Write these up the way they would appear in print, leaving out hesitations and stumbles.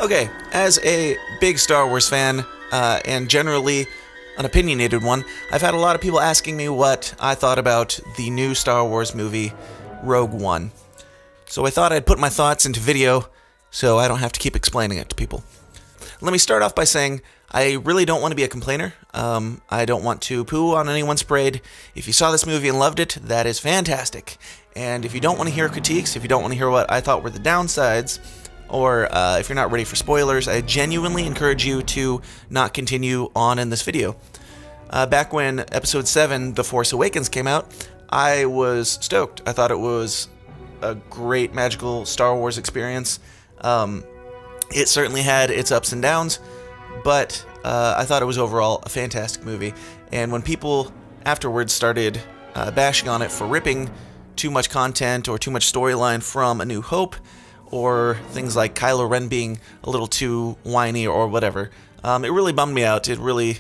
Okay, as a big Star Wars fan, and generally an opinionated one, I've had a lot of people asking me what I thought about the new Star Wars movie, Rogue One. So I thought I'd put my thoughts into video so I don't have to keep explaining it to people. Let me start off by saying I really don't want to be a complainer. I don't want to poo on anyone's parade. If you saw this movie and loved it, that is fantastic. And if you don't want to hear critiques, if you don't want to hear what I thought were the downsides, or if you're not ready for spoilers, I genuinely encourage you to not continue on in this video. Back when Episode 7, The Force Awakens, came out, I was stoked. I thought it was a great magical Star Wars experience. It certainly had its ups and downs, but I thought it was overall a fantastic movie. And when people afterwards started bashing on it for ripping too much content or too much storyline from A New Hope, or things like Kylo Ren being a little too whiny or whatever, it really bummed me out. It really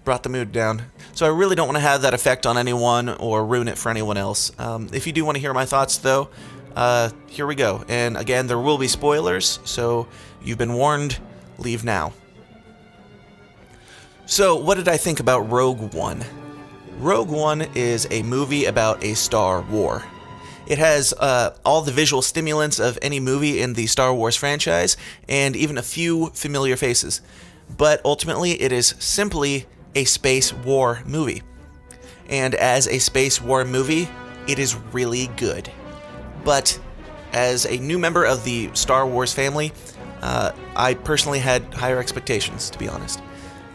brought the mood down. So I really don't want to have that effect on anyone or ruin it for anyone else. If you do want to hear my thoughts, though, here we go. And again, there will be spoilers, so you've been warned. Leave now. So, what did I think about Rogue One? Rogue One is a movie about a Star War. It has all the visual stimulants of any movie in the Star Wars franchise, and even a few familiar faces. But ultimately, it is simply a space war movie. And as a space war movie, it is really good. But as a new member of the Star Wars family, I personally had higher expectations, to be honest.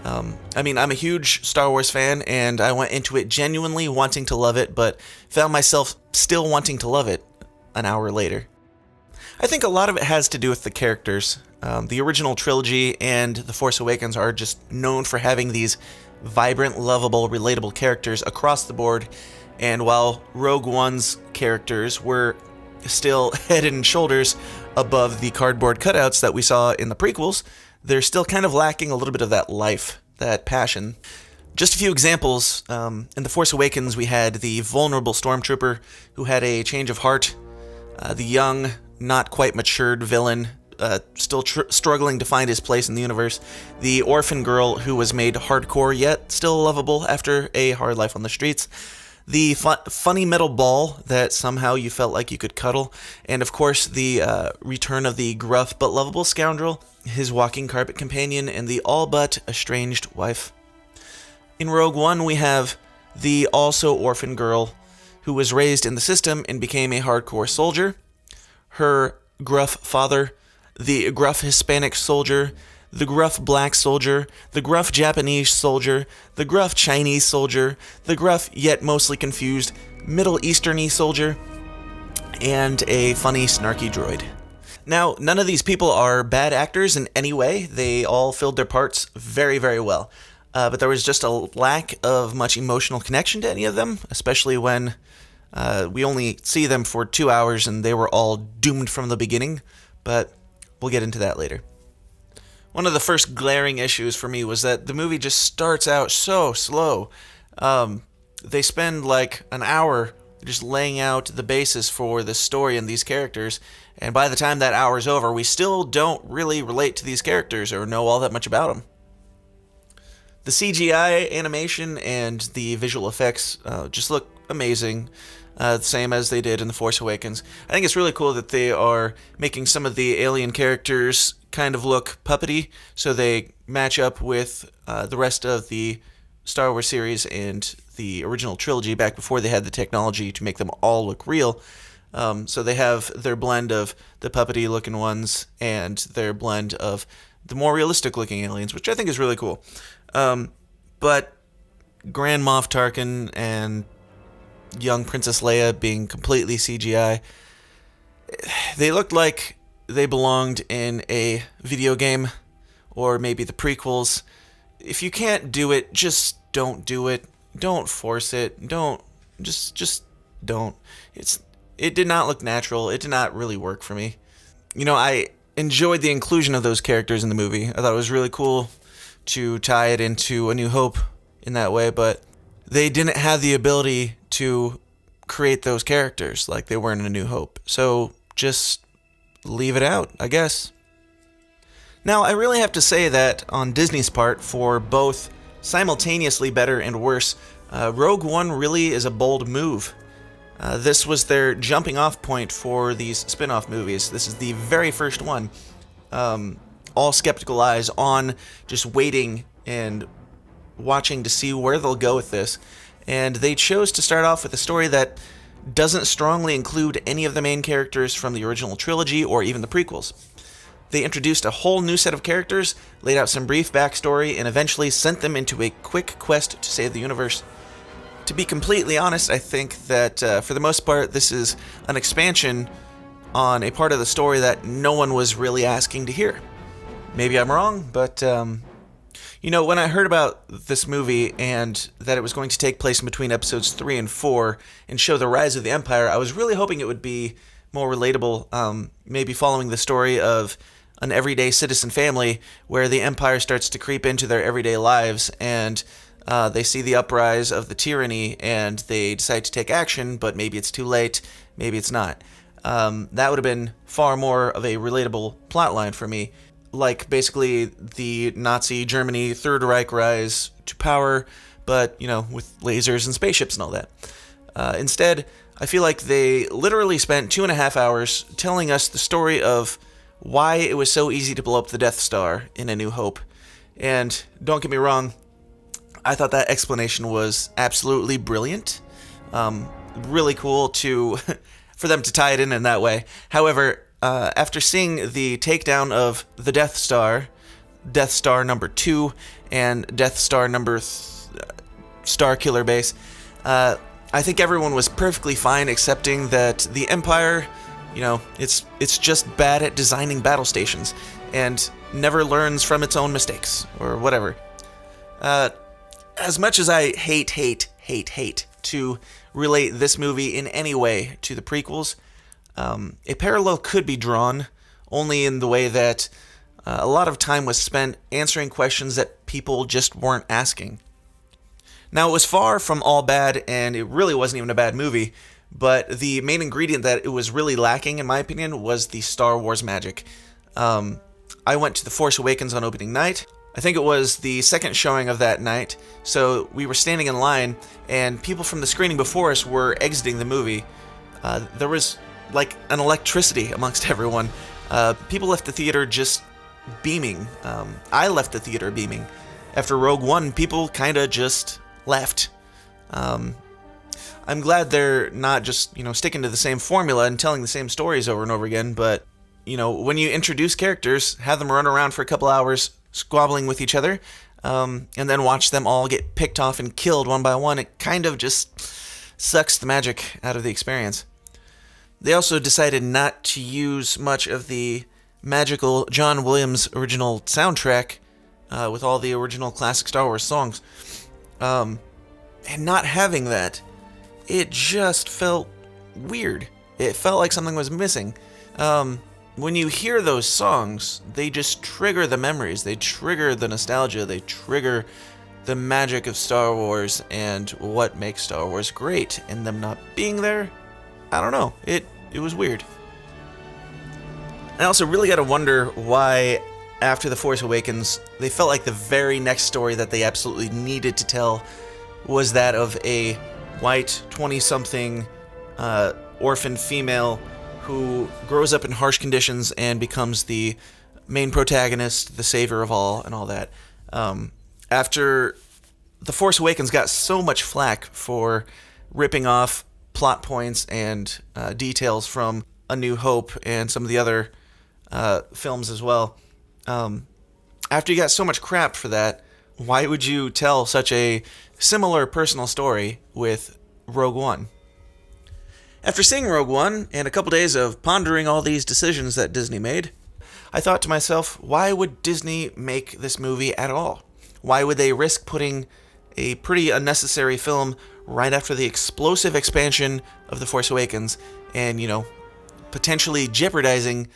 I'm a huge Star Wars fan, and I went into it genuinely wanting to love it, but found myself still wanting to love it an hour later. I think a lot of it has to do with the characters. The original trilogy and The Force Awakens are just known for having these vibrant, lovable, relatable characters across the board, and while Rogue One's characters were still head and shoulders above the cardboard cutouts that we saw in the prequels, they're still kind of lacking a little bit of that life, that passion. Just a few examples. In The Force Awakens, we had the vulnerable stormtrooper who had a change of heart, the young, not quite matured villain, still struggling to find his place in the universe, the orphan girl who was made hardcore yet still lovable after a hard life on the streets, the funny metal ball that somehow you felt like you could cuddle, and of course the return of the gruff but lovable scoundrel, his walking carpet companion, and the all but estranged wife. In Rogue One, we have the also orphan girl who was raised in the system and became a hardcore soldier, her gruff father, the gruff Hispanic soldier, the gruff black soldier, the gruff Japanese soldier, the gruff Chinese soldier, the gruff yet mostly confused Middle Eastern-y soldier, and a funny snarky droid. Now, none of these people are bad actors in any way. They all filled their parts very, very well. But there was just a lack of much emotional connection to any of them, especially when we only see them for 2 hours and they were all doomed from the beginning. But we'll get into that later. One of the first glaring issues for me was that the movie just starts out so slow. They spend like an hour just laying out the basis for this story and these characters, and by the time that hour's over, we still don't really relate to these characters or know all that much about them. The CGI animation and the visual effects just look amazing, the same as they did in The Force Awakens. I think it's really cool that they are making some of the alien characters kind of look puppety, so they match up with the rest of the Star Wars series and the original trilogy back before they had the technology to make them all look real. So they have their blend of the puppety looking ones and their blend of the more realistic looking aliens, which I think is really cool. But Grand Moff Tarkin and young Princess Leia being completely CGI, they looked like they belonged in a video game, or maybe the prequels. If you can't do it, just don't do it. Don't force it. Just don't. It did not look natural. It did not really work for me. I enjoyed the inclusion of those characters in the movie. I thought it was really cool to tie it into A New Hope in that way, but they didn't have the ability to create those characters like they were in A New Hope. So just leave it out, I guess. Now, I really have to say that on Disney's part, for both simultaneously better and worse, Rogue One really is a bold move. This was their jumping off point for these spin-off movies. This is the very first one. All skeptical eyes on, just waiting and watching to see where they'll go with this. And they chose to start off with a story that doesn't strongly include any of the main characters from the original trilogy or even the prequels. They introduced a whole new set of characters, laid out some brief backstory, and eventually sent them into a quick quest to save the universe. To be completely honest, I think that for the most part, this is an expansion on a part of the story that no one was really asking to hear. Maybe I'm wrong, but when I heard about this movie and that it was going to take place in between episodes 3 and 4 and show the rise of the Empire, I was really hoping it would be more relatable, maybe following the story of an everyday citizen family where the Empire starts to creep into their everyday lives and they see the uprise of the tyranny and they decide to take action, but maybe it's too late, maybe it's not. That would have been far more of a relatable plotline for me. Like basically the Nazi Germany Third Reich rise to power, but, with lasers and spaceships and all that. Instead, I feel like they literally spent 2.5 hours telling us the story of why it was so easy to blow up the Death Star in A New Hope. And don't get me wrong, I thought that explanation was absolutely brilliant. Really cool for them to tie it in that way. However, after seeing the takedown of the Death Star number 2, and Death Star number Star Killer Base, I think everyone was perfectly fine accepting that the Empire, it's just bad at designing battle stations and never learns from its own mistakes or whatever. As much as I hate to relate this movie in any way to the prequels, a parallel could be drawn, only in the way that a lot of time was spent answering questions that people just weren't asking. Now, it was far from all bad, and it really wasn't even a bad movie, but the main ingredient that it was really lacking, in my opinion, was the Star Wars magic. I went to The Force Awakens on opening night. I think it was the second showing of that night, so we were standing in line, and people from the screening before us were exiting the movie. There was like an electricity amongst everyone. People left the theater just beaming. I left the theater beaming. After Rogue One, people kind of just left. I'm glad they're not just, sticking to the same formula and telling the same stories over and over again, but, when you introduce characters, have them run around for a couple hours squabbling with each other, and then watch them all get picked off and killed one by one, it kind of just sucks the magic out of the experience. They also decided not to use much of the magical John Williams original soundtrack with all the original classic Star Wars songs. And not having that, it just felt weird. It felt like something was missing. When you hear those songs, they just trigger the memories. They trigger the nostalgia. They trigger the magic of Star Wars and what makes Star Wars great. And them not being there, I don't know. It was weird. I also really got to wonder why, after The Force Awakens, they felt like the very next story that they absolutely needed to tell was that of a white 20-something orphan female who grows up in harsh conditions and becomes the main protagonist, the savior of all, and all that. After The Force Awakens got so much flack for ripping off plot points and details from A New Hope and some of the other films as well. After you got so much crap for that, why would you tell such a similar personal story with Rogue One? After seeing Rogue One and a couple days of pondering all these decisions that Disney made, I thought to myself, why would Disney make this movie at all? Why would they risk putting a pretty unnecessary film right after the explosive expansion of The Force Awakens and, potentially jeopardizing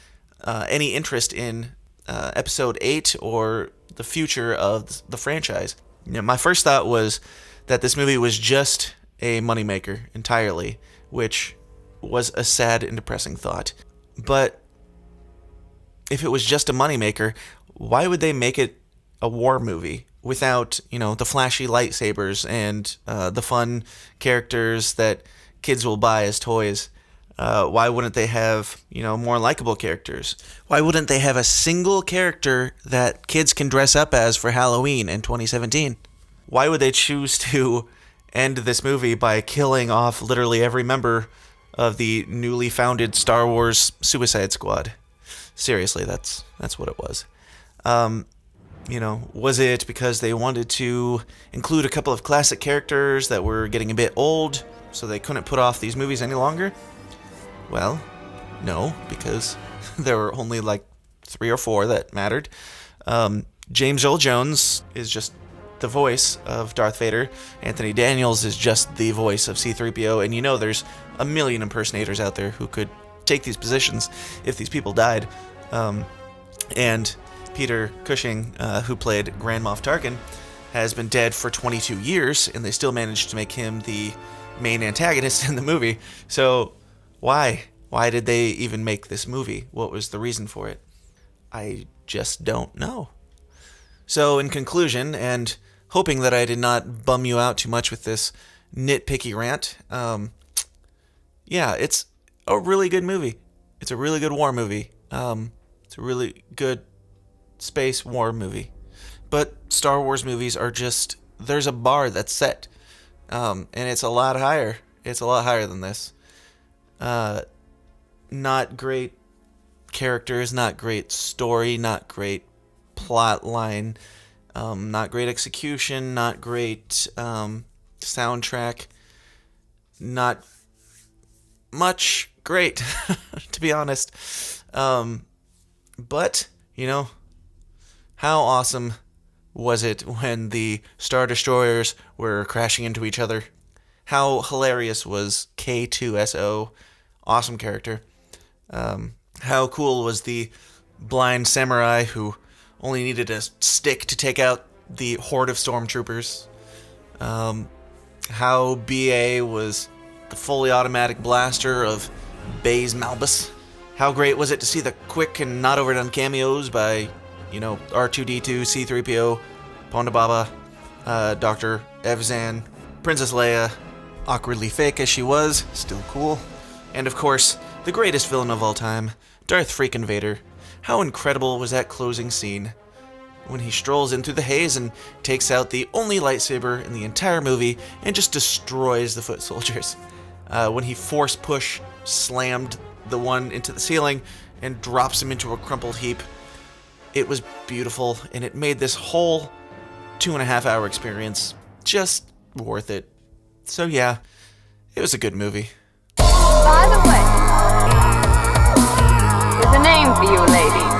any interest in Episode 8 or the future of the franchise? My first thought was that this movie was just a moneymaker entirely, which was a sad and depressing thought. But if it was just a moneymaker, why would they make it a war movie without, the flashy lightsabers and the fun characters that kids will buy as toys? Why wouldn't they have, more likable characters? Why wouldn't they have a single character that kids can dress up as for Halloween in 2017? Why would they choose to end this movie by killing off literally every member of the newly founded Star Wars Suicide Squad? Seriously, that's what it was. Was it because they wanted to include a couple of classic characters that were getting a bit old, so they couldn't put off these movies any longer? Well, no, because there were only like 3 or 4 that mattered. James Earl Jones is just the voice of Darth Vader. Anthony Daniels is just the voice of C-3PO, and there's a million impersonators out there who could take these positions if these people died. And Peter Cushing, who played Grand Moff Tarkin, has been dead for 22 years, and they still managed to make him the main antagonist in the movie. So why? Why did they even make this movie? What was the reason for it? I just don't know. So in conclusion, and hoping that I did not bum you out too much with this nitpicky rant, it's a really good movie. It's a really good war movie. It's a really good space war movie. But Star Wars movies are just, there's a bar that's set. And it's a lot higher. It's a lot higher than this. Not great characters, not great story, not great plot line, not great execution, not great soundtrack, not much great, to be honest. But, how awesome was it when the Star Destroyers were crashing into each other? How hilarious was K2SO? Awesome character. How cool was the blind samurai who only needed a stick to take out the horde of stormtroopers? How BA was the fully automatic blaster of Baze Malbus? How great was it to see the quick and not overdone cameos by, R2-D2, C-3PO, Ponda Baba, Dr. Evzan, Princess Leia, awkwardly fake as she was, still cool. And of course, the greatest villain of all time, Darth freaking Vader. How incredible was that closing scene when he strolls in through the haze and takes out the only lightsaber in the entire movie and just destroys the foot soldiers. When he force push slammed the one into the ceiling and drops him into a crumpled heap. It was beautiful, and it made this whole 2.5-hour experience just worth it. So yeah, it was a good movie. By the way, there's a name for you, lady.